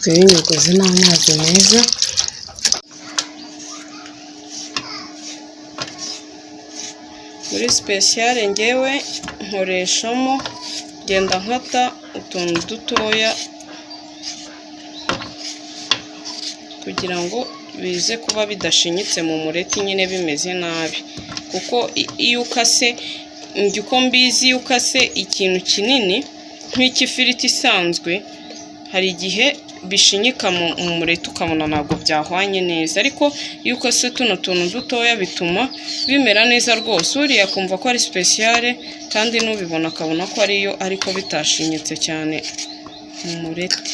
twibinyogoze n'amazi meza. Muri speciale ngewe nkoreshamo genda nkata utuntu dutoya kugira ngo bize kuba bidashinyitse mu mureti nyine bimeze nabi, kuko iyo ukase njye uko mbizi iyo ukase ikintu kinini nk'ikifiriti isanzwe hari igihe bishinyika mu mureti ukabona ntabwo byahwanye neza, ariko iyo ukase tuno tuntu dutoya bituma bimera neza rwose, uriya akumva ko ari speciale kandi n'ubibona akabona ko ariyo ariko bitashinyitse cyane mu mureti.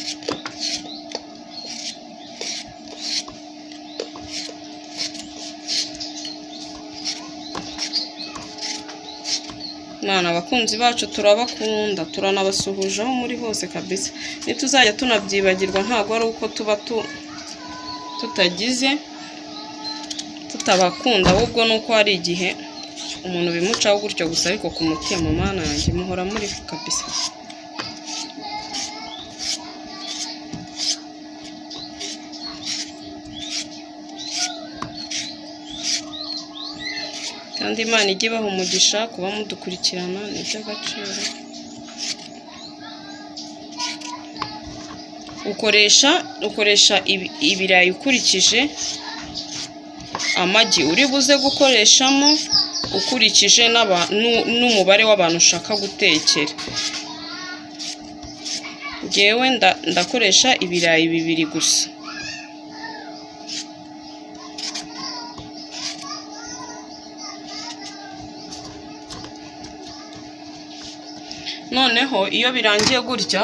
Mwana abakunzi bacu turabakunda, turanabasuhuje aho muri hose kabisa. Nituzajya tunabyibagirwa ntabwo ari uko tuba tutabakunda, ahubwo nuko hari igihe umuntu bimucaho gutyo gusa, ariko ku mutima mana yanjye muhora muri kabisa. Kandi Imana ijye ibaha umugisha kuba mudukurikirana, ni iby'agaciro. Ukoresha ibirayi ukurikije amagi uri buze gukoreshamo, ukurikije n'umubare w'abantu ushaka gutekera. Ngewe ndakoresha ibirayi 2 gusa. Noneho iyo birangiye gutya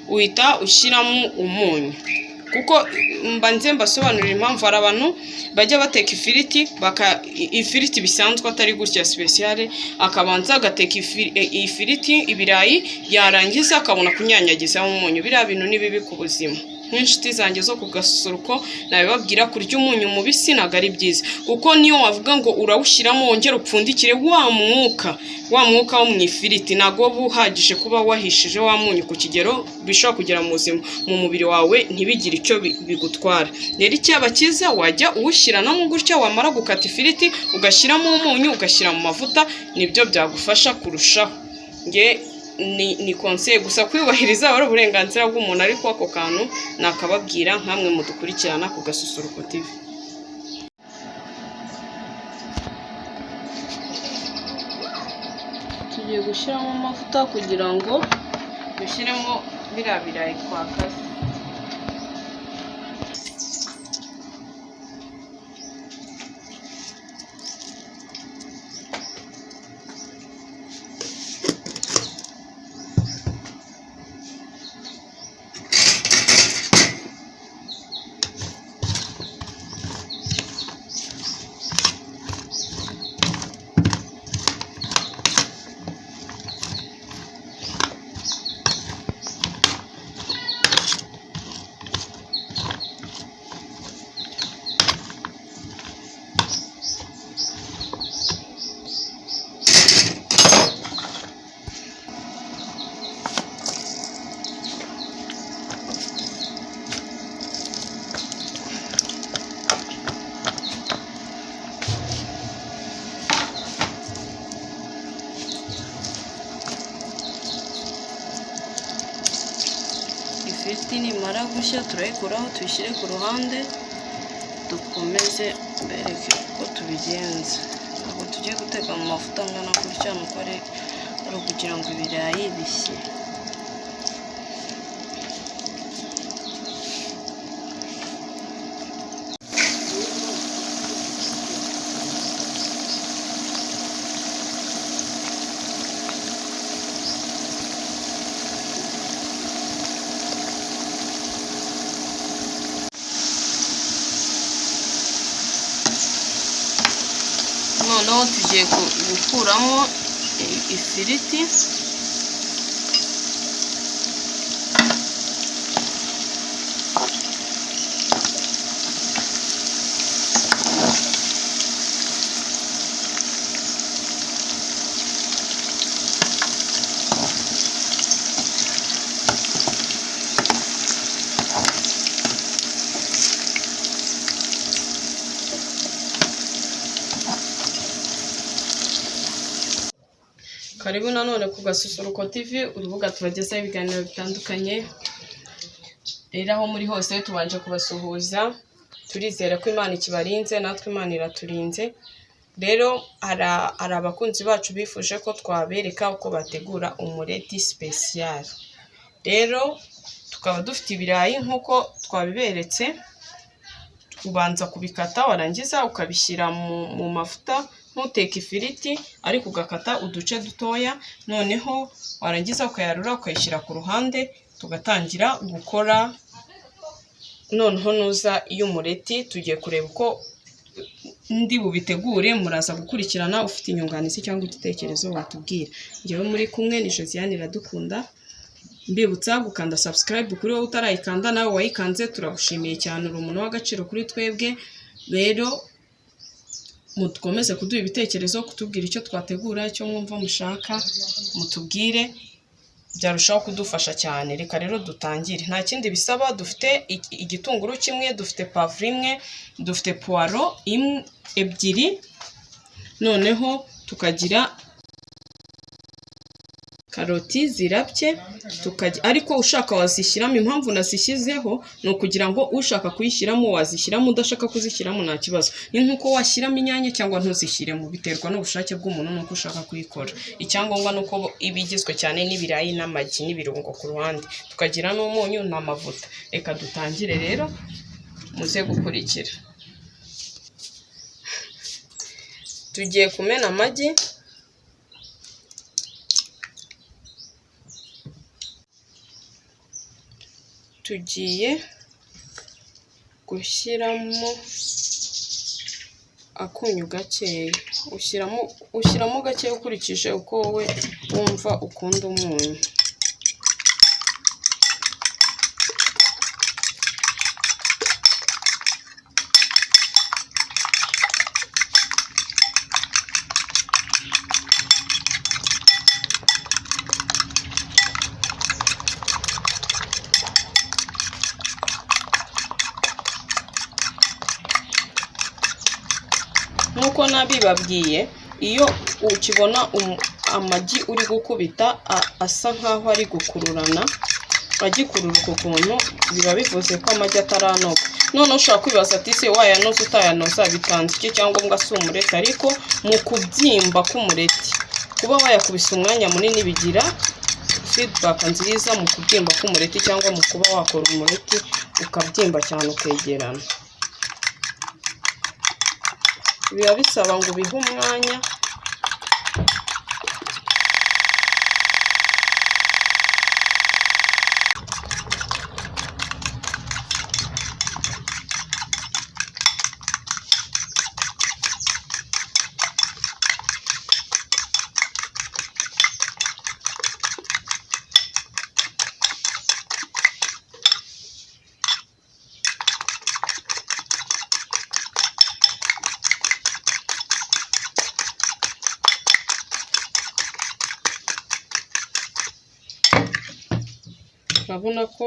uhita ushyiramo umunyu, kuko mbanze mbasobanurira impamvu hari abantu bajya bateka ifiriti bisanzwe atari gutya speciale, akabanza agateka ifiriti ibirayi yarangiza akabona kunyanyagizaho umunyu. Biriya bintu ni bibi ku buzima. Nk'inshuti zanjye zo ku Gasusuruko nabibabwira kurya umunyu mubisi ntabwo ari byiza, kuko niyo wavuga ngo urawushyiramo wongera upfundikire wa mwuka wo mu ifiriti ntabwo uba uhagije kuba wahishije wa munyu ku kigero bishobora kugera mu mubiri wawe ntibigire icyo bigutwara. Rero icyaba cyiza wajya uwushyiranamo gutya, wamara gukata ifiriti ugashyiramo umunyu ugashyira mu mavuta, nibyo byagufasha kurushaho. Ni conseil gusa, kwiyubahiriza ari uburenganzira bw'umuntu, ariko ako kantu nakababwira nkamwe mudukurikirana ku Gasusuruko TV. Tugiye gushyiramo amavuta kugira ngo dushyiremo biriya birayi twakaze. Ifiriti nimara gushya turayikuraho tuyishyire ku ruhande, dukomeze mbereke uko tubigenza. Ntabwo tugiye guteka mu mavuta angana gutya, nuko ari ukugira ngo ibirayi bishye. Noneho tugiye gukuramo ifiriti. Karibu nanone ku Gasusuruko TV, urubuga tubagezaho ibiganiro bitandukanye. Rero aho muri hose tubanje kubasuhuza, turizera ko Imana ikibarinze, natwe Imana iraturinze. Rero hari abakunzi bacu bifuje ko twabereka uko bategura umureti special. Rero tukaba dufite ibirayi nk'uko twabiberetse, ubanza kubikata warangiza ukabishyira mu mavuta, ntuteke ifiriti ariko ugakata uduce dutoya, noneho warangiza ukayarura ukayishyira ku ruhande, tugatangira gukora. Noneho nuza y'umureti tugiye kureba uko ndi bubitegure, muraza gukurikirana. Ufite inyunganizi cyangwa igitekerezo watubwira. Njyewe muri kumwe ni Josiane Iradukunda, mbibutsa gukanda subscribe kuri wowe utarayikanda, nawe wayikanze turagushimiye cyane, uri umuntu w'agaciro kuri twebwe. Rero mukomeze kuduha ibitekerezo, kutubwira icyo twategura, icyo mwumva mushaka mutubwire, byarushaho kudufasha cyane. Reka rero dutangire. Nta kindi bisaba, dufite igitunguru kimwe, dufite pavuro imwe, dufite puwaro ebyiri, noneho tukagira karoti zirabye, ariko ushaka wazishyiramo. Impamvu nazishyizeho ni ukugira ngo ushaka kuyishyiramo wazishyiramo, udashaka kuzishyiramo nta kibazo. Ni nk'uko washyiramo inyanya cyangwa ntuzishyiremo, biterwa n'ubushake bw'umuntu n'uko ushaka kuyikora. Icyangombwa ni uko iba igizwe cyane n'ibirayi n'amagi n'ibirungo ku ruhande, tukagira n'umunyu n'amavuta. Reka dutangire rero, muze gukurikira. Tugiye kumena amagi. Tugiye gushyiramo akunyu gakeya, ushyiramo gakeya ukurikije uko wowe wumva ukunda umunyu. Nkuko nabibabwiye, iyo ukibona amagi uri gukubita asa nkaho ari gukururana, agikururuka ukuntu, biba bivuze ko amagi ataranoga. None ushaka kwibaza ati se wayanoza utayanoza bitanze iki, cyangwa si umureti? Ariko mu kubyimba k'umureti, kuba wayakubisa umwanya munini bigira feedback nziza mu kubyimba k'umureti, cyangwa mu kuba wakora umureti ukabyimba cyane ukegerana. Biba bisaba ngo ubihe umwanya. Urabona ko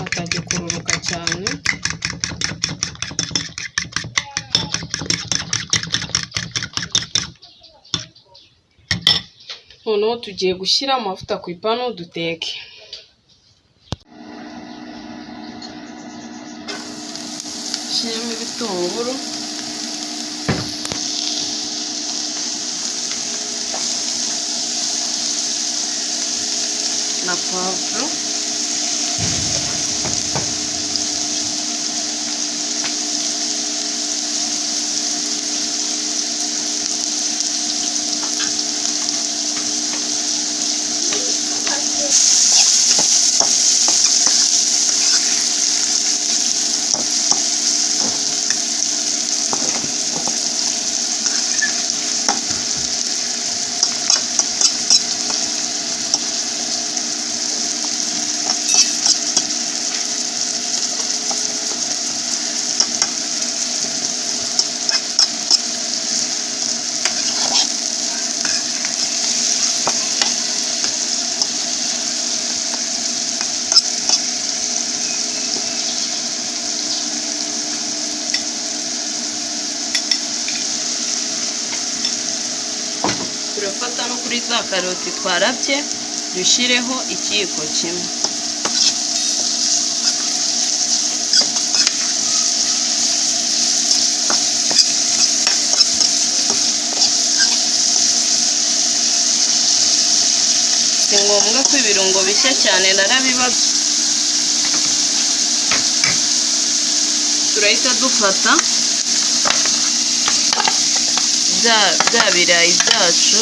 atagikururuka cyane. Noneho tugiye gushyira amavuta ku ipanu duteke. Shyiramo ibitunguru na pavuro, gufata no kuri za karoti twarabye dushyireho ikiyiko kimwe. Si ngombwa ko ibirungo bishya cyane narabibaga. Turahita dufata bya birayi byacu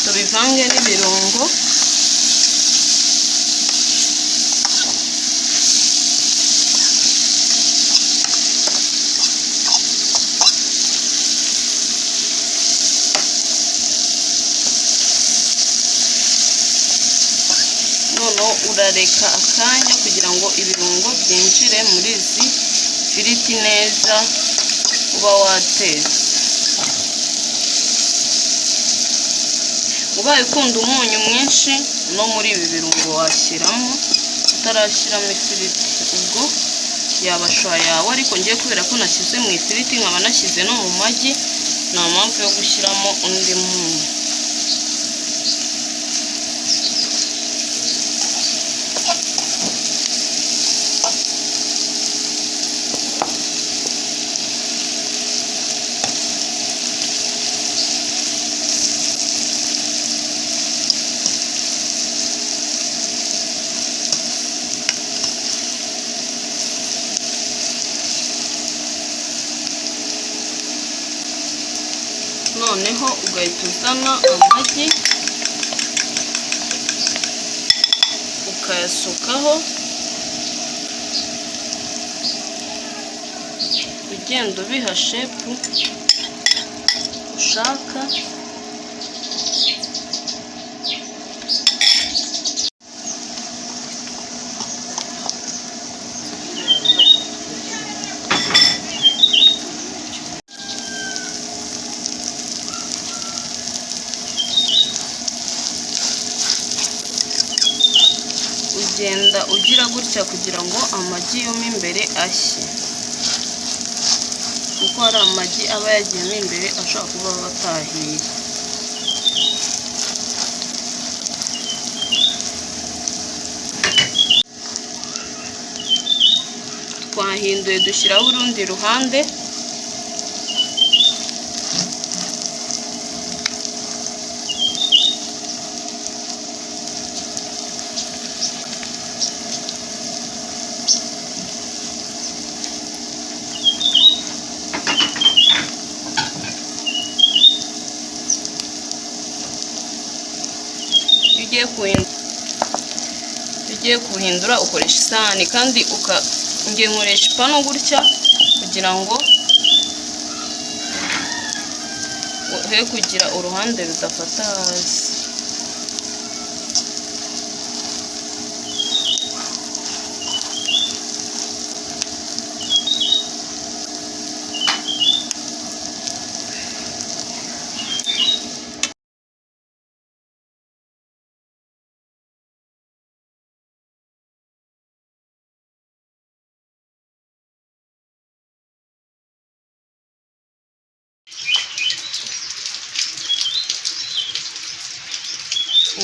tubivange n'ibirungo. Urareka akanya kugira ngo ibirungo byinjire muri izi firiti neza uba watetse. Ubaye ukunda umunyu mwinshi no muri ibi birungo washyiramo utarashyiramo ifiriti, ubwo yabashwa yawe, ariko ngiye kubera ko nashyize mu ifiriti nkaba nashyize no mu magi, nta mpamvu yo gushyiramo undi munyu. Noneho ugahita uzana amagi ukayasukaho ugenda ubiha shepu ushaka. Ugenda ugira gutya kugira ngo amagi yo mo imbere ashye, kuko hari amagi aba yagiyemo imbere ashobora kuba batahiye. Twahinduye dushyiraho urundi ruhande. Ugiye kuhindura ukoresha isahani, kandi ngiye nkoresha ipanu gutya kugira ngo he kugira uruhande rudafata hasi.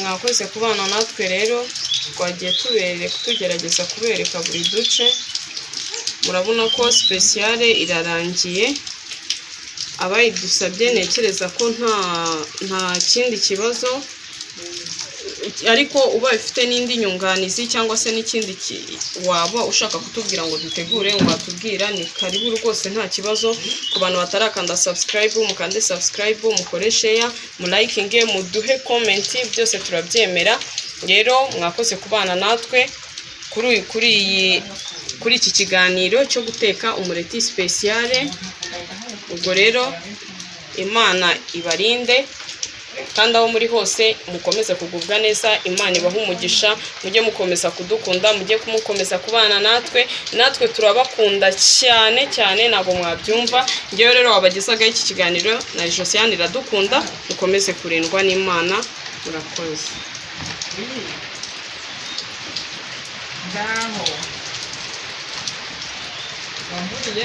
Mwakoze kubana natwe rero, twagiye tugerageza kubereka buri duce. Murabona ko speciale irarangiye. Abayidusabye ntekereza ko nta kindi kibazo, ariko ubaye ufite n'indi nyunganizi cyangwa se n'ikindi waba ushaka kutubwira ngo dutegure, ngo watubwira, ni karibu rwose, nta kibazo. Ku bantu batarakanda subscribe, mukande subscribe, mukore share, mu likinge, muduhe comment, byose turabyemera. Rero mwakoze kubana natwe kuri iki kiganiro cyo guteka umureti speciale. Ubwo rero Imana ibarinde, kandi aho muri hose mukomeze kugubwa neza. Imana ibahe umugisha, mujye mukomeza kudukunda, mujye kumukomeza kubana natwe turabakunda cyane cyane, ntabwo mwabyumva. Ngewe rero wabagezagaho iki kiganiro na Josiane Iradukunda. Mukomeze kurindwa n'Imana. Murakoze. wamburiye